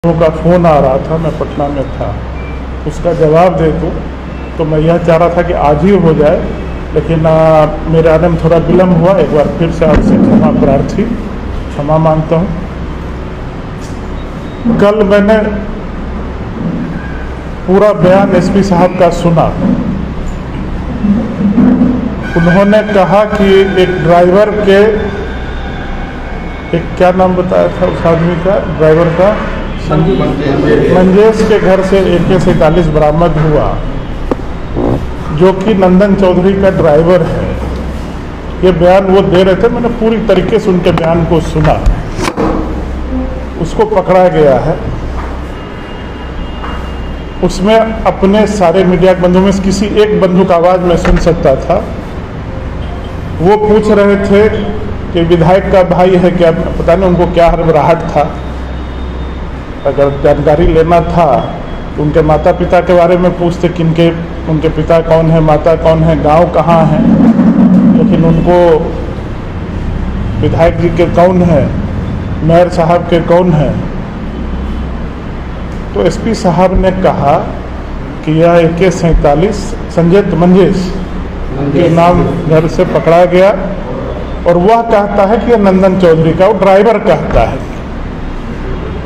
का फ़ोन आ रहा था, मैं पटना में था, उसका जवाब दे दूँ तो मैं यह चाह रहा था कि आज ही हो जाए, लेकिन मेरे आने में थोड़ा विलम्ब हुआ। एक बार फिर से आपसे क्षमा मांगता हूँ। कल मैंने पूरा बयान एसपी साहब का सुना। उन्होंने कहा कि एक ड्राइवर के क्या नाम बताया था उस आदमी का, ड्राइवर का, मंजेश के घर से AK-47 बरामद हुआ, जो कि नंदन चौधरी का ड्राइवर है। ये बयान वो दे रहे थे, मैंने पूरी तरीके से उनके बयान को सुना। उसको पकड़ा गया है। उसमें अपने सारे मीडिया के बंधुओं में से किसी एक बंधु का आवाज़ मैं सुन सकता था। वो पूछ रहे थे कि विधायक का भाई है क्या, पता नहीं उनको क्या हड़बड़ाहट था। अगर जानकारी लेना था तो उनके माता पिता के बारे में पूछते, किनके, उनके पिता कौन है, माता कौन है, गांव कहाँ है, लेकिन उनको विधायक जी के कौन है, मेयर साहब के कौन है। तो एसपी साहब ने कहा कि यह AK-47 संजय मंजेश के नाम घर से पकड़ा गया, और वह कहता है कि यह नंदन चौधरी का, वो ड्राइवर कहता है।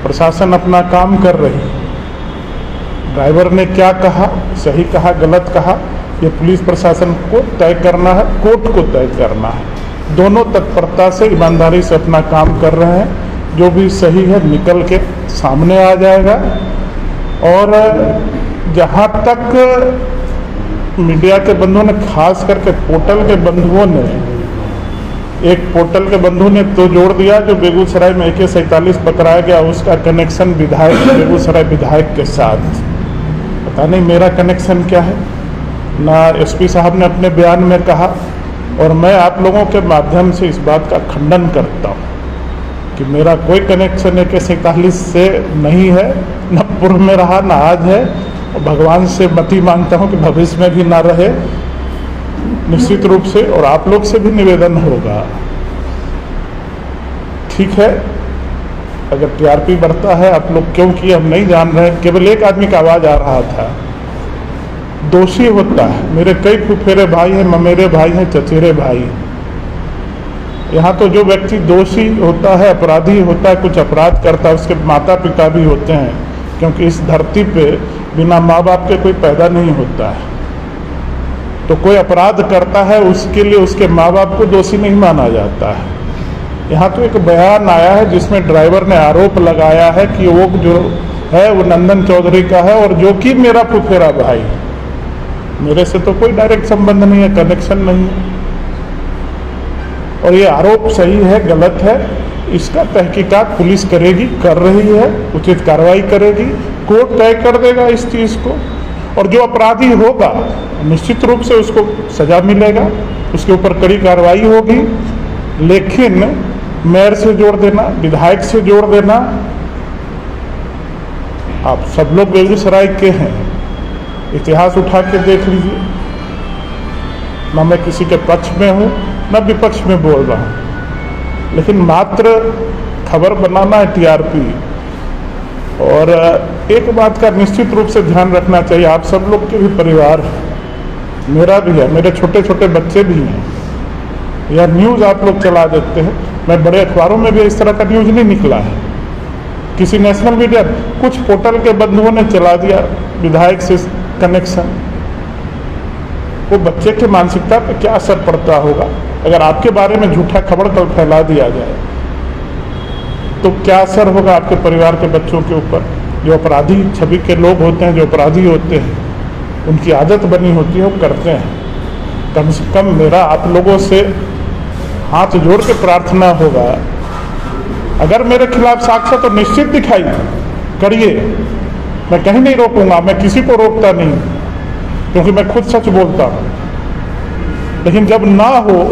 प्रशासन अपना काम कर रही है। ड्राइवर ने क्या कहा, सही कहा, गलत कहा, ये पुलिस प्रशासन को तय करना है, कोर्ट को तय करना है। दोनों तत्परता से, ईमानदारी से अपना काम कर रहे हैं। जो भी सही है निकल के सामने आ जाएगा। और जहाँ तक मीडिया के बंधुओं ने, खास करके पोर्टल के बंधुओं ने, एक पोर्टल के बंधु ने तो जोड़ दिया जो बेगूसराय में AK-47 पकड़ाया गया, उसका कनेक्शन विधायक, बेगूसराय विधायक के साथ। पता नहीं मेरा कनेक्शन क्या है, ना एसपी साहब ने अपने बयान में कहा। और मैं आप लोगों के माध्यम से इस बात का खंडन करता हूँ कि मेरा कोई कनेक्शन AK-47 से नहीं है, न पूर्व में रहा, न आज है। और भगवान से मति मांगता हूँ कि भविष्य में भी ना रहे, निश्चित रूप से। और आप लोग से भी निवेदन होगा, ठीक है, अगर TRP बढ़ता है, आप लोग क्यों किए हम नहीं जान रहे। केवल एक आदमी का आवाज़ आ रहा था, दोषी होता है। मेरे कई फुफेरे भाई हैं, ममेरे भाई हैं, चचेरे भाई। यहाँ तो जो व्यक्ति दोषी होता है, अपराधी होता है, कुछ अपराध करता है, उसके माता पिता भी होते हैं, क्योंकि इस धरती पे बिना माँ बाप के कोई पैदा नहीं होता है। तो कोई अपराध करता है, उसके लिए उसके माँ बाप को दोषी नहीं माना जाता है। यहाँ तो एक बयान आया है जिसमें ड्राइवर ने आरोप लगाया है कि वो जो है वो नंदन चौधरी का है, और जो कि मेरा फुफेरा भाई। मेरे से तो कोई डायरेक्ट संबंध नहीं है, कनेक्शन नहीं है। और ये आरोप सही है, गलत है, इसका तहकीकात पुलिस करेगी, कर रही है, उचित कार्रवाई करेगी, कोर्ट तय कर देगा इस चीज़ को। और जो अपराधी होगा निश्चित रूप से उसको सजा मिलेगा, उसके ऊपर कड़ी कार्रवाई होगी। लेकिन मेयर से जोड़ देना, विधायक से जोड़ देना, आप सब लोग बेगूसराय के हैं, इतिहास उठा के देख लीजिए। ना मैं किसी के पक्ष में हूँ, ना विपक्ष में बोल रहा हूँ, लेकिन मात्र खबर बनाना है TRP। और एक बात का निश्चित रूप से ध्यान रखना चाहिए, आप सब लोग के भी परिवार है, मेरा भी है, मेरे छोटे छोटे बच्चे भी हैं। यह न्यूज़ आप लोग चला देते हैं, मैं बड़े अखबारों में भी इस तरह का न्यूज़ नहीं निकला है, किसी नेशनल मीडिया, कुछ पोर्टल के बंधुओं ने चला दिया विधायक से कनेक्शन। वो बच्चे की मानसिकता पर क्या असर पड़ता होगा अगर आपके बारे में झूठा खबर कल फैला दिया जाए, तो क्या असर होगा आपके परिवार के बच्चों के ऊपर। जो अपराधी छवि के लोग होते हैं, जो अपराधी होते हैं, उनकी आदत बनी होती है, वो करते हैं। कम से कम मेरा आप लोगों से हाथ जोड़ के प्रार्थना होगा, अगर मेरे खिलाफ साक्ष्य तो निश्चित दिखाई करिए, मैं कहीं नहीं रोकूंगा, मैं किसी को रोकता नहीं, क्योंकि मैं खुद सच बोलता हूँ। लेकिन जब ना हो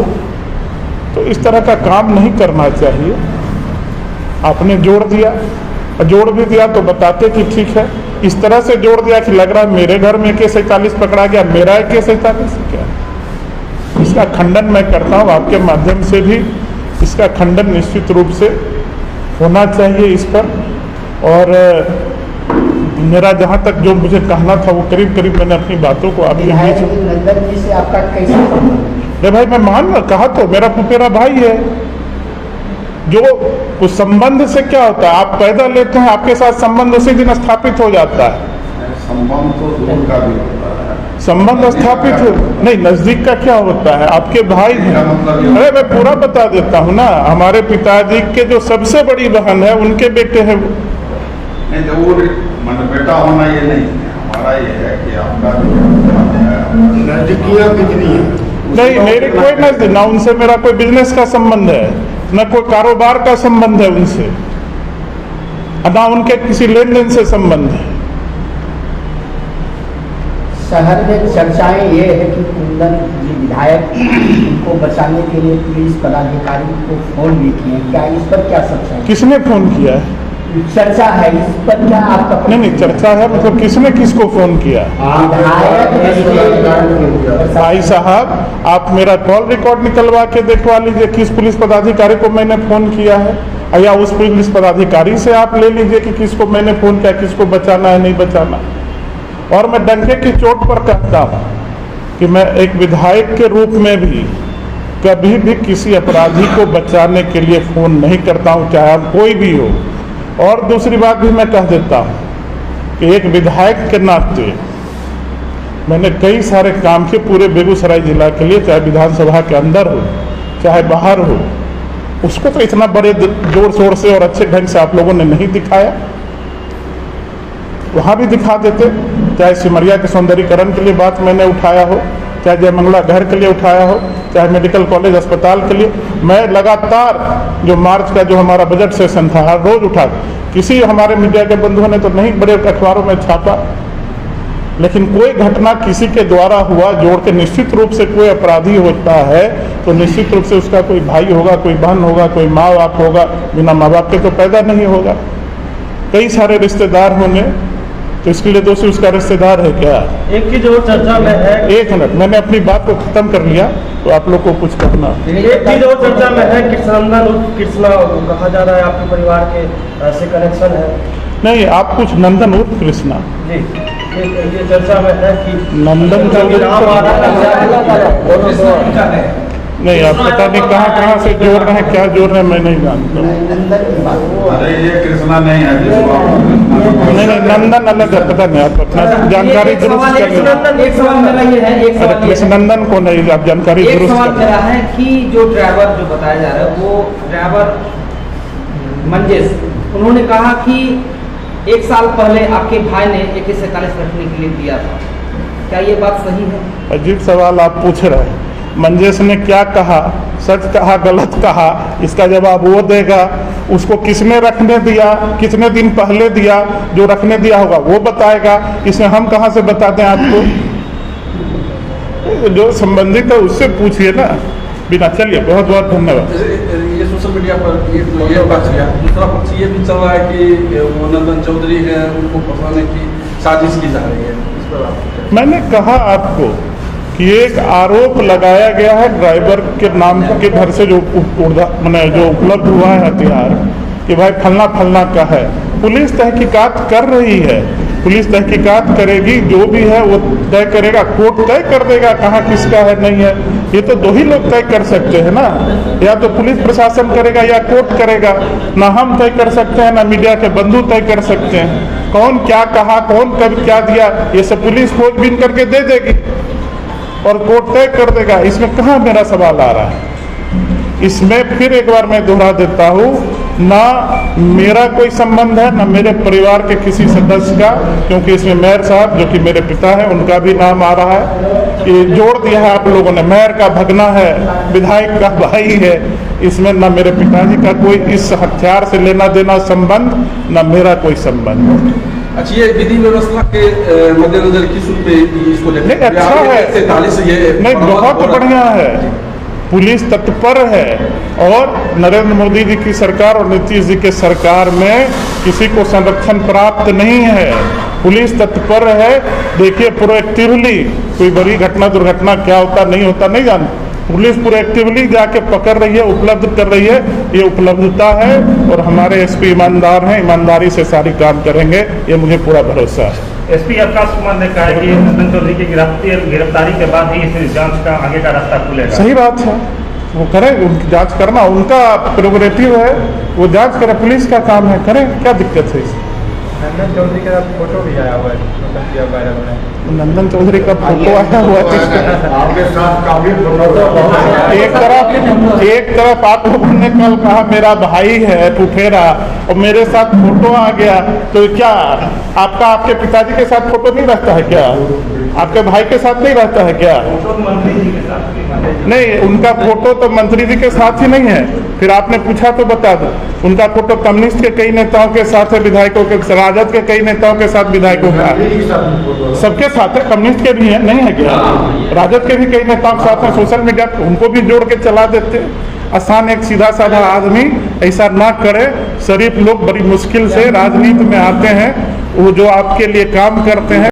तो इस तरह का काम नहीं करना चाहिए। आपने जोड़ दिया, जोड़ भी दिया तो बताते कि ठीक है, इस तरह से जोड़ दिया कि लग रहा है मेरे घर में AK-47 पकड़ा गया, मेरा AK-47 क्या। इसका खंडन मैं करता हूँ, आपके माध्यम से भी इसका खंडन निश्चित रूप से होना चाहिए इस पर। और मेरा जहाँ तक जो मुझे कहना था वो करीब करीब मैंने अपनी बातों को आपके बीच नंदन जी से आपका कैसे संबंध? अरे भाई मैं मान कहा तो मेरा फुफेरा भाई है। जो उस संबंध से क्या होता है, आप पैदा लेते हैं, आपके साथ संबंध उसी दिन स्थापित हो जाता है। संबंध तो दूर का भी होता है, संबंध स्थापित नहीं, नजदीक का क्या होता है, आपके भाई हैं। अरे मैं पूरा बता देता हूँ ना, हमारे पिताजी के जो सबसे बड़ी बहन है उनके बेटे हैं। नहीं तो वो मतलब बेटा होना ये नहीं है, हमारा ये है कि आपका नजदीकियाँ कितनी है। नहीं, मेरे कोई नजदीक ना उनसे मेरा कोई बिजनेस का संबंध है, न कोई कारोबार का संबंध है उनसे, ना उनके किसी लेन देन से संबंध है। शहर में चर्चाएं ये है कि कुंदन जी विधायक उनको बचाने के लिए पुलिस पदाधिकारी को फोन भी किए, क्या इस पर क्या सच है? किसने फोन किया है? चर्चा है इस पर, क्या आपका? नहीं, चर्चा है मतलब किसने किसको फोन किया? भाई साहब, आप मेरा कॉल रिकॉर्ड निकलवा के देखवा लीजिए किस पुलिस पदाधिकारी को मैंने फोन किया है, या उस पुलिस पदाधिकारी से आप ले लीजिए कि किसको मैंने फोन किया, किसको बचाना है नहीं बचाना। और मैं डंके की चोट पर कहता हूँ कि मैं एक विधायक के रूप में भी कभी भी किसी अपराधी को बचाने के लिए फोन नहीं करता हूँ, चाहे हम कोई भी हो। और दूसरी बात भी मैं कह देता हूँ कि एक विधायक के नाते मैंने कई सारे काम किए पूरे बेगूसराय जिला के लिए, चाहे विधानसभा के अंदर हो चाहे बाहर हो। उसको तो इतना बड़े जोर शोर से और अच्छे ढंग से आप लोगों ने नहीं दिखाया, वहाँ भी दिखा देते। चाहे सिमरिया के सौंदर्यीकरण के लिए बात मैंने उठाया हो, चाहे जयमंगला घर के लिए उठाया हो, चाहे मेडिकल कॉलेज अस्पताल के लिए, मैं लगातार जो मार्च का जो हमारा बजट सेशन था हर रोज उठा। किसी हमारे मीडिया के बंधुओं ने तो नहीं बड़े अखबारों में छापा, लेकिन कोई घटना किसी के द्वारा हुआ जोड़ के निश्चित रूप से कोई अपराधी होता है तो निश्चित रूप से उसका कोई भाई होगा, कोई बहन होगा, कोई माँ बाप होगा, बिना माँ बाप के तो पैदा नहीं होगा। कई सारे रिश्तेदार होंगे, तो इसके लिए दोषी उसका रिश्तेदार है क्या? एक चीज और चर्चा में है, एक मिनट, मैंने अपनी बात को खत्म कर लिया तो आप लोग को कुछ कहना। एक चीज और चर्चा में है, कृष्णनंदन उर्फ कृष्णा कहा जा रहा है, आपके परिवार के से कनेक्शन है। नहीं, आप कुछ नंदन उर्फ कृष्णा जी, ये चर्चा में है कि नंदन चौधरी नाम आ रहा है। नहीं, आप पता नहीं कहाँ से जोड़ रहे हैं, क्या जोड़ रहे हैं, मैं नहीं जानता। नंदन की बात। अरे ये कृष्णा नहीं है जिसको नहीं, नंदन अलग है, पता नहीं, आप अपना जानकारी दुरुस्त कर लें। एक सवाल मेरा ये है, एक सवाल ये है, कृष्णनंदन को नहीं, आप जानकारी एक दुरुस्त सवाल कर मेरा लें। है कि जो ड्राइवर जो बताया जा रहा है वो ड्राइवर मंजेश, उन्होंने कहा कि 1 साल पहले आपके भाई ने AK-47 रखने के लिए दिया था, क्या ये बात सही है? अजीब सवाल आप पूछ रहे हैं। मंजेश ने क्या कहा, सच कहा गलत कहा, इसका जवाब वो देगा। उसको किसने रखने दिया, कितने दिन पहले दिया, जो रखने दिया होगा वो बताएगा। इसमें हम कहाँ से बता दें आपको? जो संबंधित है उससे पूछिए ना। बिना, चलिए, बहुत बहुत धन्यवाद। ये सोशल मीडिया पर ये बात किया, दूसरा पक्ष ये भी चल रहा है कि वो नंदन चौधरी है, उनको फंसाने की साजिश की जा रही है, इस पर आप? मैंने कहा आपको कि एक आरोप लगाया गया है ड्राइवर के नाम के घर से जो उपलब्ध हुआ है हथियार, कि भाई फलना फलना का है। पुलिस तहकीकात कर रही है, पुलिस तहकीकात करेगी, जो भी है वो तय करेगा, कोर्ट तय कर देगा कहाँ किसका है नहीं है। ये तो 2 ही लोग तय कर सकते हैं ना, या तो पुलिस प्रशासन करेगा या कोर्ट करेगा। ना हम तय कर सकते हैं, ना मीडिया के बंधु तय कर सकते हैं। कौन क्या कहा, कौन कब क्या दिया, ये सब पुलिस खोजबीन करके दे देगी और कोर्ट तय कर देगा। इसमें कहाँ मेरा सवाल आ रहा है? इसमें फिर एक बार मैं दोहरा देता हूँ, ना मेरा कोई संबंध है, ना मेरे परिवार के किसी सदस्य का, क्योंकि इसमें मेयर साहब जो कि मेरे पिता हैं उनका भी नाम आ रहा है। ये जोड़ दिया है आप लोगों ने, मेयर का भगना है, विधायक का भाई है। इसमें ना मेरे पिताजी का कोई इस हथियार से लेना देना संबंध, ना मेरा कोई संबंध। अच्छा, ये विधि व्यवस्था के मद्देनजर किस रूप में इसको लेते हैं? अच्छा है, 43 ये नहीं, बहुत बढ़िया है, पुलिस तत्पर है। और नरेंद्र मोदी जी की सरकार और नीतीश जी के सरकार में किसी को संरक्षण प्राप्त नहीं है, पुलिस तत्पर है। देखिए प्रोएक्टिवली कोई बड़ी घटना दुर्घटना क्या होता नहीं होता नहीं पुलिस प्रोएक्टिवली जाके पकड़ रही है, उपलब्ध कर रही है, ये उपलब्धता है। और हमारे एसपी ईमानदार हैं, ईमानदारी से सारी काम करेंगे, ये मुझे पूरा भरोसा है। एसपी आकाश कुमार ने कहा है कि नंदन चौधरी की गिरफ्तारी के बाद ही इस जांच का आगे का रास्ता खुलेगा। सही बात है, वो करें, उनकी जांच करना उनका प्रोग्रेटिव है, वो जांच करें, पुलिस का काम है, करें, क्या दिक्कत है इसमें। नंदन चौधरी के साथ फोटो भी आया हुआ है वायरल में। नंदन चौधरी का फोटो आया हुआ है, आपके साथ काफी फोटो एक तरफ आप लोगों ने कल कहा मेरा भाई है फुफेरा और मेरे साथ फोटो आ गया, तो क्या आपका आपके पिताजी के साथ फोटो नहीं रहता है क्या? आपके भाई के साथ नहीं रहता है क्या? मंत्री जी के साथ नहीं, उनका फोटो तो मंत्री जी के साथ ही नहीं है। फिर आपने पूछा तो बता दो, उनका फोटो कम्युनिस्ट के कई नेताओं के साथ है, विधायकों के, राजद के कई नेताओं के साथ, विधायकों का, सबके साथ है, कम्युनिस्ट के भी है, नहीं है क्या? राजद के भी कई नेताओं के साथ है, सोशल मीडिया उनको भी जोड़ के चला देते। आसान एक सीधा साधा आदमी ऐसा ना करे। शरीफ लोग बड़ी मुश्किल से राजनीति में आते हैं, वो जो आपके लिए काम करते हैं